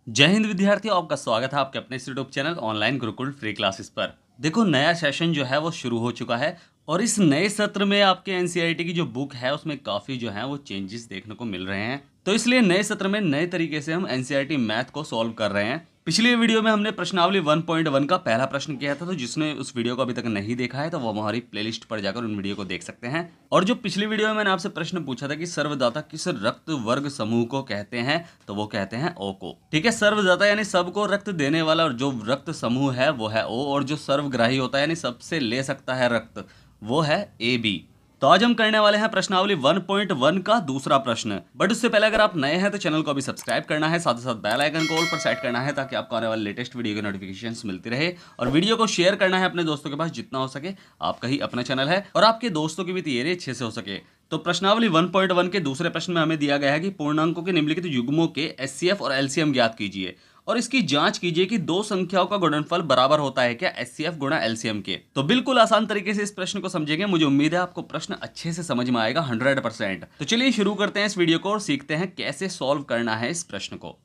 जय हिंद विद्यार्थियों, आपका स्वागत है आपके अपने YouTube channel online Gurukul free classes पर। देखो, नया सेशन जो है वो शुरू हो चुका है और इस नए सत्र में आपके एनसीईआरटी की जो बुक है उसमें काफ़ी जो है वो चेंजेस देखने को मिल रहे हैं। तो इसलिए नए सत्र में नए तरीके से हम एनसीईआरटी मैथ को सॉल्व कर रहे हैं। पिछली वीडियो में हमने प्रश्नावली 1.1 का पहला प्रश्न किया था, तो जिसने उस वीडियो को अभी तक नहीं देखा है तो वो हमारी प्लेलिस्ट पर जाकर उन वीडियो को देख सकते हैं। और जो पिछली वीडियो में मैंने आपसे प्रश्न पूछा था कि सर्वदाता किस रक्त वर्ग समूह को कहते हैं, तो वो कहते हैं ओ को। ठीक है, सर्वदाता यानी सबको रक्त देने वाला, और जो रक्त समूह है वो है ओ, और जो सर्वग्राही होता है यानी सबसे ले सकता है रक्त, वो है ए बी। तो आज हम करने वाले हैं प्रश्नावली 1.1 का दूसरा प्रश्न। बट उससे पहले अगर आप नए हैं तो चैनल को अभी सब्सक्राइब करना है, साथ ही साथ बेल आइकन को ऑल पर सेट करना है ताकि आपको आने वाले लेटेस्ट वीडियो की नोटिफिकेशंस मिलती रहे। और वीडियो को शेयर करना है अपने दोस्तों के पास जितना हो सके। आपका ही अपना चैनल है और आपके दोस्तों की भी तैयारी अच्छे से हो सके। तो प्रश्नावली 1.1 के दूसरे प्रश्न में हमें दिया गया है कि पूर्णांकों के निम्नलिखित युग्मों के एचसीएफ और एलसीएम ज्ञात कीजिए और इसकी जांच कीजिए कि दो संख्याओं का गुणनफल बराबर होता है क्या एचसीएफ गुणा एलसीएम के। तो बिल्कुल आसान तरीके से इस प्रश्न को समझेंगे। मुझे उम्मीद है आपको प्रश्न अच्छे से समझ में आएगा 100%। तो चलिए शुरू करते हैं इस वीडियो को और सीखते हैं कैसे सॉल्व करना है इस प्रश्न को।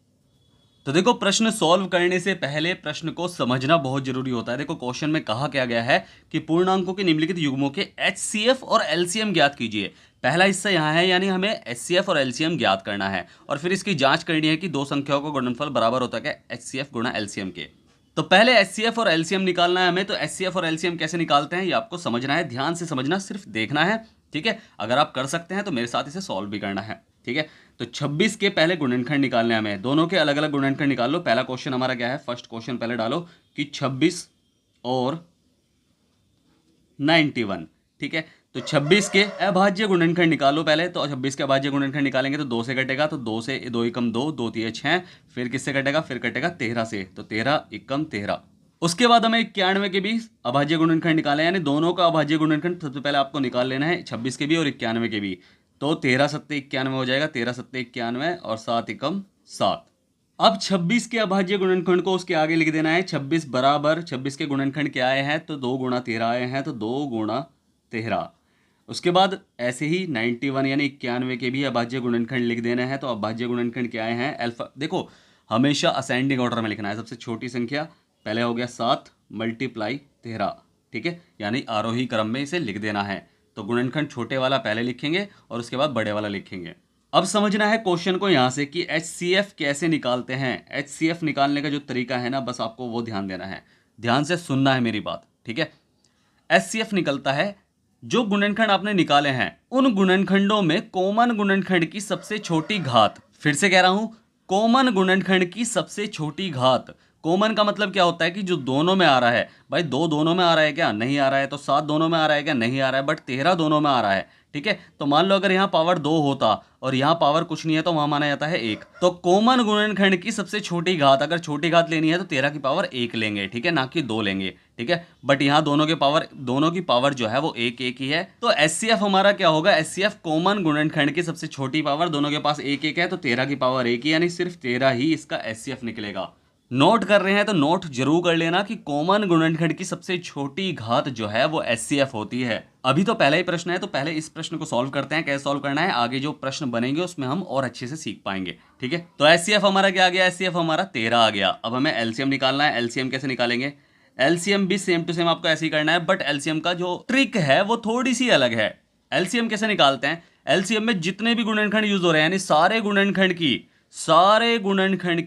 तो देखो, प्रश्न सॉल्व करने से पहले प्रश्न को समझना बहुत जरूरी होता है। देखो, क्वेश्चन में कहा क्या गया है कि पूर्णांकों के निम्नलिखित युग्मों के एचसीएफ और एलसीएम ज्ञात कीजिए। पहला हिस्सा यहाँ है, यानी हमें एचसीएफ और एलसीएम ज्ञात करना है और फिर इसकी जांच करनी है कि दो संख्याओं का गुणनफल बराबर होता है क्या एचसीएफ गुणा एलसीएम के। तो पहले एचसीएफ और एलसीएम निकालना है हमें। तो एचसीएफ और एलसीएम कैसे निकालते हैं ये आपको समझना है, ध्यान से समझना, सिर्फ देखना है। ठीक है, अगर आप कर सकते हैं तो मेरे साथ इसे सॉल्व भी करना है। ठीक है, तो 26 के पहले गुणनखंड निकालने हमें, दोनों के अलग अलग गुणनखंड निकाल लो। पहला क्वेश्चन हमारा क्या है, फर्स्ट क्वेश्चन पहले डालो कि 26 और 91। ठीक है, तो 26 के अभाज्य गुणनखंड निकालो पहले। तो 26 के अभाज्य गुणनखंड निकालेंगे तो 2 से कटेगा, तो 2 से 2 एकम 2, 2 तिये 6। फिर किससे कटेगा, फिर कटेगा 13 से, तो 13 एकम 13। उसके बाद हमें 91 के भी अभाज्य गुणनखंड निकाले, यानी दोनों का अभाज्य गुणनखंड सबसे पहले आपको निकाल लेना है, 26 के भी और 91 के भी। तो 13 सत्ते 91 हो जाएगा, 13 सत्ते 91 और 7 एकम 7। अब 26 के अभाज्य गुणनखंड को उसके आगे लिख देना है। 26 बराबर 26 के गुणनखंड क्या आए हैं, तो 2 गुणा 13 आए हैं, तो 2 गुणा 13। उसके बाद ऐसे ही 91 यानी 91 के भी अभाज्य गुणनखंड लिख देना है। तो अभाज्य गुणनखंड क्या आए हैं, अल्फा। देखो, हमेशा असेंडिंग ऑर्डर में लिखना है। सबसे छोटी संख्या पहले हो गया 7 मल्टीप्लाई 13। ठीक है, यानी आरोही क्रम में इसे लिख देना है। तो गुणनखंड छोटे वाला पहले लिखेंगे और उसके बाद बड़े वाला लिखेंगे। अब समझना है क्वेश्चन को यहाँ से कि एचसीएफ कैसे निकालते हैं। एचसीएफ निकालने का जो तरीका है ना, बस आपको वो ध्यान देना है, ध्यान से सुनना है मेरी बात। ठीक है, एचसीएफ निकलता है, जो गुणनखंड आपने निकाले हैं उन गुणनखंडों में कॉमन गुणनखंड की सबसे छोटी घात। फिर से कह रहा हूं, कॉमन गुणनखंड की सबसे छोटी घात। कॉमन का मतलब क्या होता है कि जो दोनों में आ रहा है। भाई, 2 दोनों में आ रहा है क्या, नहीं आ रहा है। तो 7 दोनों में आ रहा है क्या, नहीं आ रहा है। बट 13 दोनों में आ रहा है। ठीक है, तो मान लो अगर यहाँ पावर 2 होता और यहाँ पावर कुछ नहीं है तो वहां माना जाता है 1। तो कॉमन गुणनखंड की सबसे छोटी घात, अगर छोटी घात लेनी है तो 13 की पावर 1 लेंगे। ठीक है, ना कि 2 लेंगे। ठीक है, बट यहाँ दोनों की पावर जो है वो 1 1 ही है। तो एचसीएफ हमारा क्या होगा, एचसीएफ कॉमन गुणनखंड की सबसे छोटी पावर, दोनों के पास 1 1 है, तो 13 की पावर 1 ही, यानी सिर्फ 13 ही इसका एचसीएफ निकलेगा। नोट कर रहे हैं तो नोट जरूर कर लेना कि कॉमन गुणनखंड की सबसे छोटी घात जो है वो एचसीएफ होती है। अभी तो पहला ही प्रश्न है, तो पहले इस प्रश्न को सॉल्व करते हैं। कैसे सॉल्व करना है, आगे जो प्रश्न बनेंगे उसमें हम और अच्छे से सीख पाएंगे। ठीक है, तो एचसीएफ हमारा क्या आ गया, एचसीएफ हमारा 13 आ गया। अब हमें एलसीएम निकालना है। एलसीएम कैसे निकालेंगे, एलसीएम भी सेम टू सेम आपको ऐसे ही करना है, बट एलसीएम का जो ट्रिक है वो थोड़ी सी अलग है। एलसीएम कैसे निकालते हैं, एलसीएम में जितने भी गुणनखंड यूज हो रहे हैं, यानी सारे गुणनखंड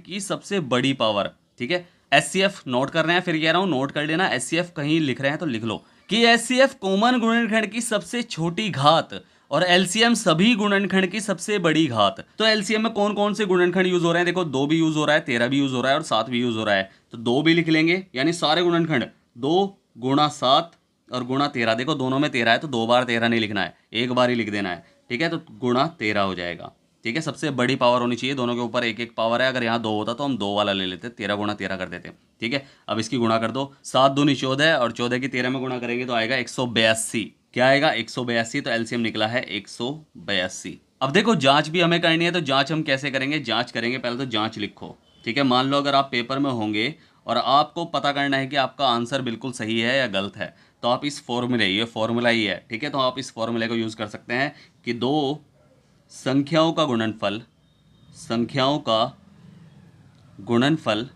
की सबसे बड़ी पावर। ठीक है, एचसीएफ नोट कर रहे हैं, फिर कह रहा हूं नोट कर लेना। एचसीएफ कहीं लिख रहे हैं तो लिख लो कि एचसीएफ कॉमन गुणनखंड की सबसे छोटी घात और एलसीएम सभी गुणनखंड की सबसे बड़ी घात। तो एलसीएम में कौन कौन से गुणनखंड यूज हो रहे हैं, देखो 2 भी यूज हो रहा है, 13 भी यूज हो रहा है और 7 भी यूज हो रहा है। तो 2 भी लिख लेंगे, यानी सारे गुणनखंड 2 गुणा 7 और गुणा 13। देखो दोनों में 13 है तो 2 बार 13 नहीं लिखना है, एक बार ही लिख देना है। ठीक है, तो गुणा 13 हो जाएगा। ठीक है, सबसे बड़ी पावर होनी चाहिए, दोनों के ऊपर 1 1 पावर है। अगर यहाँ 2 होता तो हम 2 वाला ले लेते, 13 गुणा 13 कर देते। ठीक है, अब इसकी गुणा कर दो, 7 दूनी 14 और 14 की 13 में गुणा करेंगे तो आएगा 182। क्या आएगा, 182। तो एलसीएम निकला है 182। अब देखो, जांच भी हमें करनी है, तो जांच हम कैसे करेंगे, जांच करेंगे पहले तो जांच लिखो। ठीक है, मान लो अगर आप पेपर में होंगे और आपको पता करना है कि आपका आंसर बिल्कुल सही है या गलत है, तो आप इस फॉर्मूले, ये फॉर्मूला ही है। ठीक है, तो आप इस फॉर्मूले को यूज़ कर सकते हैं कि दो संख्याओं का गुणनफल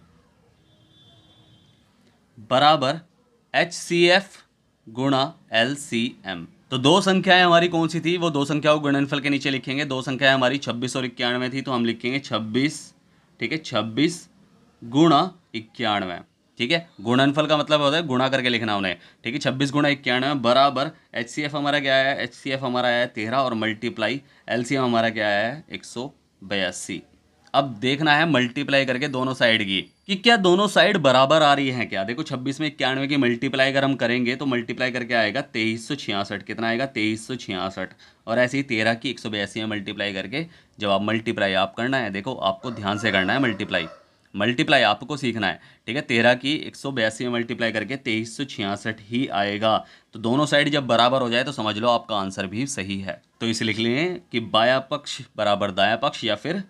बराबर HCF गुणा LCM। तो दो संख्याएं हमारी कौन सी थी, वो दो संख्याओं को गुणनफल के नीचे लिखेंगे। दो संख्याएं हमारी 26 और 91 थी, तो हम लिखेंगे 26, ठीक है, 26 गुणा 91, ठीक है। गुणनफल का मतलब होता है गुणा करके लिखना उन्हें, ठीक है। 26 गुणा 91 बराबर HCF हमारा क्या है, HCF हमारा है 13 और मल्टीप्लाई LCM हमारा क्या है 182। अब देखना है मल्टीप्लाई करके दोनों साइड की कि क्या दोनों साइड बराबर आ रही हैं क्या। देखो 26 में 91 की मल्टीप्लाई अगर हम करेंगे तो मल्टीप्लाई करके आएगा 2366। कितना आएगा 2366। और ऐसे ही 13 की 182 में मल्टीप्लाई करके जब आप मल्टीप्लाई आप करना है, देखो आपको ध्यान से करना है मल्टीप्लाई, मल्टीप्लाई आपको सीखना है, ठीक है। 13 की 182 में मल्टीप्लाई करके 2366 ही आएगा। तो दोनों साइड जब बराबर हो जाए तो समझ लो आपका आंसर भी सही है। तो इसे लिख लें कि बाया पक्ष बराबर दाया पक्ष, या फिर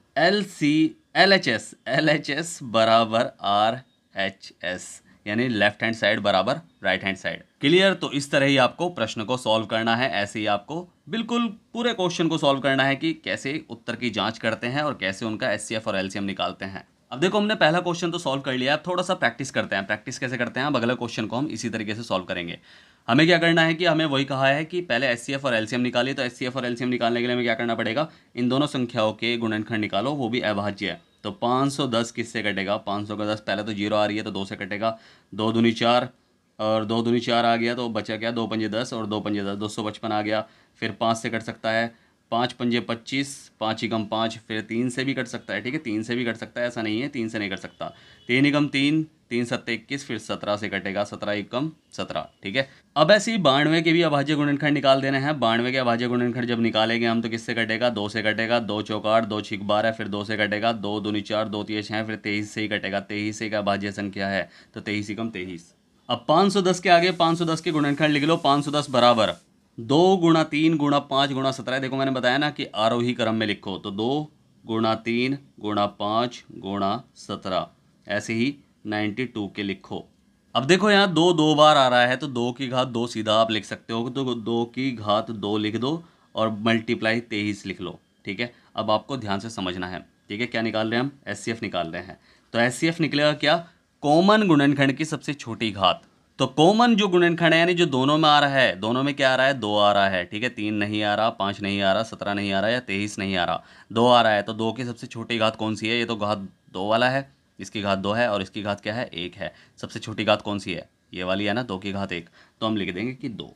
LHS बराबर RHS, यानी लेफ्ट हैंड साइड बराबर राइट हैंड साइड। क्लियर। तो इस तरह ही आपको प्रश्न को सॉल्व करना है। ऐसे ही आपको बिल्कुल पूरे क्वेश्चन को सॉल्व करना है कि कैसे उत्तर की जांच करते हैं और कैसे उनका HCF और LCM निकालते हैं। अब देखो हमने पहला क्वेश्चन तो सॉल्व कर लिया, अब थोड़ा सा प्रैक्टिस करते हैं। प्रैक्टिस कैसे करते हैं, अब अगला क्वेश्चन को हम इसी तरीके से सॉल्व करेंगे। हमें क्या करना है कि हमें वही कहा है कि पहले HCF और LCM निकालिए। तो HCF और LCM निकालने के लिए हमें क्या करना पड़ेगा, इन दोनों संख्याओं के गुणनखंड निकालो, वो भी अभाज्य है। तो 510 किससे कटेगा, 500 का 10 पहले तो जीरो आ रही है तो 2 से कटेगा, 2 दूनी 4 और 2 दूनी 4 आ गया तो बचा क्या, 2 पंजे 10 और 2 पंजे 10, 255 आ गया। फिर 5 से कट सकता है, 5 पंजे 25, 5 ही कम 5, फिर 3 से भी कट सकता है, ठीक है, 3 से भी कट सकता है, ऐसा नहीं है 3 से नहीं कट सकता। 3 ही कम 3, 3 सत्ते 21, फिर 17 से कटेगा, 17 ही कम 17, ठीक है। अब ऐसे ही 92 के भी अभाज्य गुणनखंड निकाल देने हैं। 92 के अभाज्य गुणनखंड जब निकालेंगे हम तो किससे कटेगा, 2 से कटेगा, 2 चौक 8, 2 छिक 12, फिर 2 से कटेगा, 2 दूनी 4, 2 तिये 6, फिर 23 से ही कटेगा। 23 एक अभाज्य संख्या है तो 23 ही कम 23। अब 510 के आगे 510 के गुणनखंड लिख लो। 510 बराबर 2 गुणा 3 गुणा 5 गुणा 17। देखो मैंने बताया ना कि आरोही क्रम में लिखो, तो 2 गुणा 3 गुणा 5 गुणा 17, ऐसे ही 92 के लिखो। अब देखो यहाँ 2 दो बार आ रहा है तो 2 की घात 2 सीधा आप लिख सकते हो, तो 2 की घात 2 लिख दो और मल्टीप्लाई 23 लिख लो, ठीक है। अब आपको ध्यान से समझना है, ठीक है। क्या निकाल रहे हैं हम, HCF निकाल रहे हैं। तो HCF निकलेगा क्या, कॉमन गुणनखंड की सबसे छोटी घात। तो कॉमन जो गुणनखंड है यानी जो दोनों में आ रहा है, दोनों में क्या आ रहा है, 2 आ रहा है, ठीक है। 3 नहीं आ रहा, 5 नहीं आ रहा, 17 नहीं आ रहा, या 23 नहीं आ रहा, 2 आ रहा है। तो 2 की सबसे छोटी घात कौन सी है, ये तो घात 2 वाला है, इसकी घात 2 है और इसकी घात क्या है, 1 है। सबसे छोटी घात कौन सी है, ये वाली है ना, 2 की घात 1। तो हम लिख देंगे कि 2,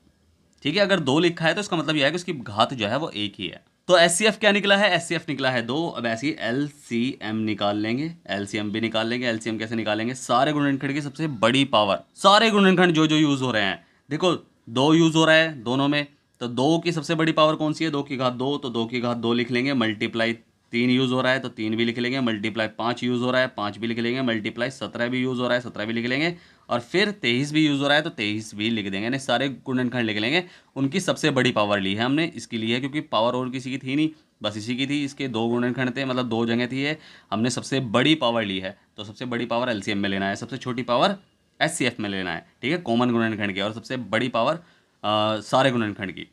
ठीक है। अगर 2 लिखा है तो इसका मतलब यह है कि उसकी घात जो है वो 1 ही है। तो HCF क्या निकला है, HCF निकला है 2। अब ऐसे ही LCM निकाल लेंगे, LCM भी निकाल लेंगे। LCM कैसे निकालेंगे, सारे गुणनखंड की सबसे बड़ी पावर, सारे गुणनखंड जो जो यूज हो रहे हैं, देखो 2 यूज हो रहा है दोनों में, तो 2 की सबसे बड़ी पावर कौन सी है, 2 की घात 2, तो 2 की घात 2 लिख लेंगे। मल्टीप्लाई 3 यूज़ हो रहा है तो 3 भी लिख लेंगे। मल्टीप्लाई 5 यूज़ हो रहा है, 5 भी लिख लेंगे। मल्टीप्लाई 17 भी यूज़ हो रहा है, 17 भी लिख लेंगे। और फिर 23 भी यूज़ हो रहा है तो 23 भी लिख देंगे। यानी सारे गुणनखंड लिख लेंगे। उनकी सबसे बड़ी पावर ली है हमने, इसकी ली है क्योंकि पावर और किसी की थी नहीं, बस इसी की थी। इसके 2 गुणनखंड थे, मतलब 2 जगह थी ये, हमने सबसे बड़ी पावर ली है। तो सबसे बड़ी पावर LCM में लेना है, सबसे छोटी पावर HCF में लेना है, ठीक है, कॉमन गुणनखंड की, और सबसे बड़ी पावर सारे गुणनखंड की।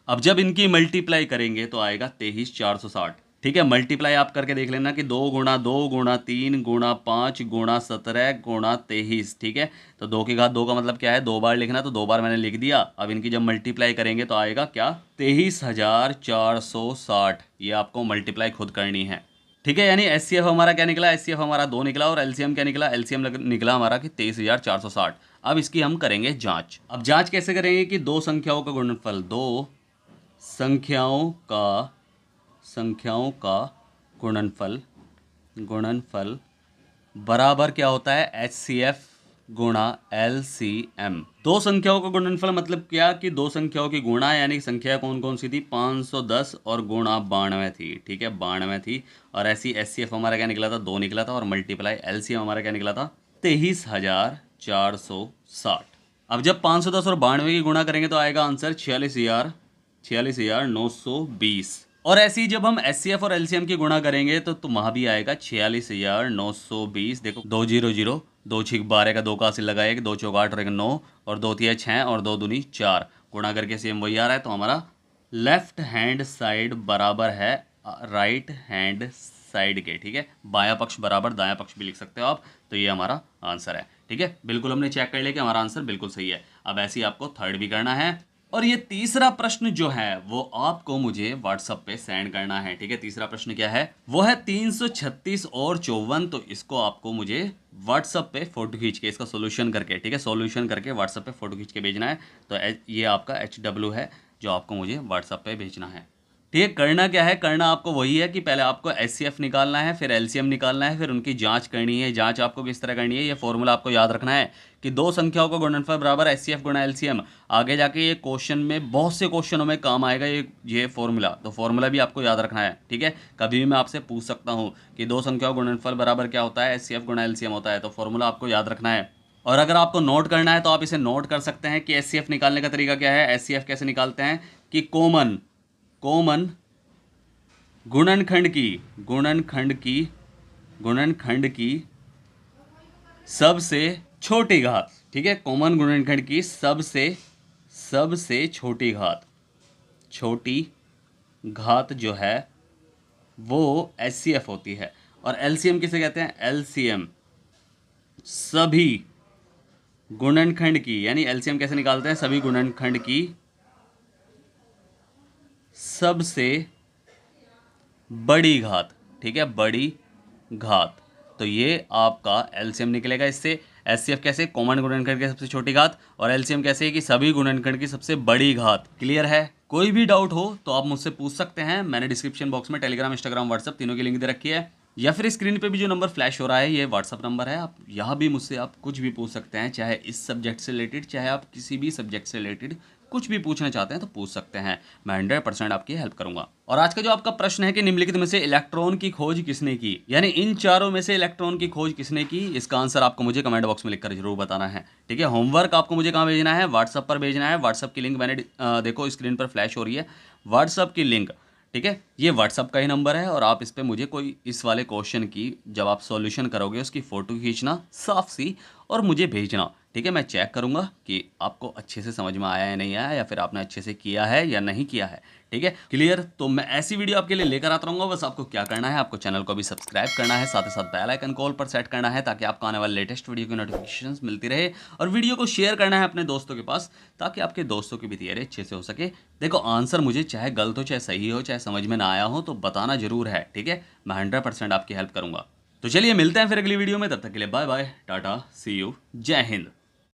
अब जब इनकी मल्टीप्लाई करेंगे तो आएगा 23,460, ठीक है। मल्टीप्लाई आप करके देख लेना कि 2 गुणा 2 गुणा 3 गुणा 5 गुणा 17 गुणा 23, ठीक है। तो 2 की घात 2 का मतलब क्या है, 2 बार लिखना, तो 2 बार मैंने लिख दिया। अब इनकी जब मल्टीप्लाई करेंगे तो आएगा क्या, 23,460। ये आपको मल्टीप्लाई खुद करनी है, ठीक है। यानी HCF हमारा क्या निकला, HCF हमारा 2 निकला, और LCM क्या निकला, LCM निकला हमारा कि 23,460। अब इसकी हम करेंगे जांच। अब जांच कैसे करेंगे कि दो संख्याओं का गुणनफल, दो संख्याओं का गुणनफल बराबर क्या होता है, HCF गुणा LCM। दो संख्याओं का गुणनफल मतलब क्या कि दो संख्याओं की गुणा, यानी संख्या कौन कौन सी थी, 510 और गुणा 92 थी, ठीक है, 92 थी। और ऐसी HCF हमारा क्या निकला था, 2 निकला था, और मल्टीप्लाई LCM हमारा क्या निकला था, 23,460। अब जब 510 और 92 की गुणा करेंगे तो आएगा आंसर 46,920। और ऐसे ही जब हम HCF और LCM की गुणा करेंगे तो वहाँ भी आएगा 46,920। देखो 2 0 0, 2 छिक 12 का 2 का हासिल लगाया, 2 चौक 8 और 1 9, और 2 तिया 6 और 2 दूनी 4, गुणा करके सेम वही आ रहा है। तो हमारा लेफ्ट हैंड साइड बराबर है राइट हैंड साइड के, ठीक है। बायां पक्ष बराबर दायां पक्ष भी लिख सकते हो आप। तो ये हमारा आंसर है, ठीक है। बिल्कुल हमने चेक कर लिया कि हमारा आंसर बिल्कुल सही है। अब ऐसे ही आपको थर्ड भी करना है। और ये तीसरा प्रश्न जो है वो आपको मुझे व्हाट्सएप पे सेंड करना है, ठीक है। तीसरा प्रश्न क्या है, वो है 336 और 54। तो इसको आपको मुझे व्हाट्सएप पे फोटो खींच के इसका सॉल्यूशन करके, ठीक है, सॉल्यूशन करके व्हाट्सएप पे फोटो खींच के भेजना है। तो ये आपका HW है जो आपको मुझे व्हाट्सएप पे भेजना है, ठीक है। करना क्या है, करना आपको वही है कि पहले आपको HCF निकालना है, फिर LCM निकालना है, फिर उनकी जांच करनी है। जांच आपको किस तरह करनी है, ये फॉर्मूला आपको याद रखना है कि दो संख्याओं का गुणनफल बराबर HCF गुणा LCM। आगे जाके ये क्वेश्चन में, बहुत से क्वेश्चनों में काम आएगा ये फॉर्मूला। तो फॉर्मूला भी आपको याद रखना है, ठीक है। कभी भी मैं आपसे पूछ सकता हूँ कि दो संख्याओं का गुणनफल बराबर क्या होता है, HCF गुणा LCM होता है। तो फॉर्मूला आपको याद रखना है। और अगर आपको नोट करना है तो आप इसे नोट कर सकते हैं कि HCF निकालने का तरीका क्या है। HCF कैसे निकालते हैं कि कॉमन गुणनखंड की सबसे छोटी घात, ठीक है। कॉमन गुणनखंड की सबसे छोटी घात जो है वो HCF होती है। और LCM किसे कहते हैं, LCM सभी गुणनखंड की, यानी LCM कैसे निकालते हैं, सभी गुणनखंड की सबसे बड़ी घात, ठीक है, बड़ी घात। तो ये आपका LCM निकलेगा इससे। HCF कैसे, कॉमन गुणनखंड की सबसे छोटी घात, और LCM कैसे है कि सभी गुणनखंड की सबसे बड़ी घात। क्लियर है। कोई भी डाउट हो तो आप मुझसे पूछ सकते हैं। मैंने डिस्क्रिप्शन बॉक्स में टेलीग्राम, इंस्टाग्राम, व्हाट्सएप तीनों की लिंक दे रखी है, या फिर स्क्रीन पे भी जो नंबर फ्लैश हो रहा है ये व्हाट्सअप नंबर है। आप यहाँ भी मुझसे आप कुछ भी पूछ सकते हैं, चाहे इस सब्जेक्ट से रिलेटेड, चाहे आप किसी भी सब्जेक्ट से रिलेटेड कुछ भी पूछना चाहते हैं तो पूछ सकते हैं। मैं 100% आपकी हेल्प करूंगा। और आज का जो आपका प्रश्न है कि निम्नलिखित में से इलेक्ट्रॉन की खोज किसने की, यानी इन चारों में से इलेक्ट्रॉन की खोज किसने की, इसका आंसर आपको मुझे कमेंट बॉक्स में लिखकर जरूर बताना है, ठीक है। होमवर्क आपको मुझे कहाँ भेजना है, व्हाट्सएप पर भेजना है। व्हाट्सएप की लिंक मैंने देखो स्क्रीन पर फ्लैश हो रही है, व्हाट्सएप की लिंक, ठीक है। ये व्हाट्सअप का ही नंबर है और आप इस पर मुझे कोई इस वाले क्वेश्चन की जब आप सॉल्यूशन करोगे उसकी फ़ोटो खींचना साफ सी और मुझे भेजना, ठीक है। मैं चेक करूंगा कि आपको अच्छे से समझ में आया या नहीं आया, या फिर आपने अच्छे से किया है या नहीं किया है, ठीक है। क्लियर। तो मैं ऐसी वीडियो आपके लिए लेकर आता रहूँगा। बस आपको क्या करना है, आपको चैनल को भी सब्सक्राइब करना है, साथ ही साथ बेल आइकन कॉल पर सेट करना है ताकि आपको आने वाले लेटेस्ट वीडियो की नोटिफिकेशंस मिलती रहे। और वीडियो को शेयर करना है अपने दोस्तों के पास ताकि आपके दोस्तों की भी तैयारी अच्छे से हो सके। देखो आंसर मुझे चाहे गलत हो, चाहे सही हो, चाहे समझ में ना आया हो, तो बताना जरूर है, ठीक है। मैं 100% आपकी हेल्प करूंगा। तो चलिए मिलते हैं फिर अगली वीडियो में, तब तक के लिए bye bye, tata, see you, जय हिंद।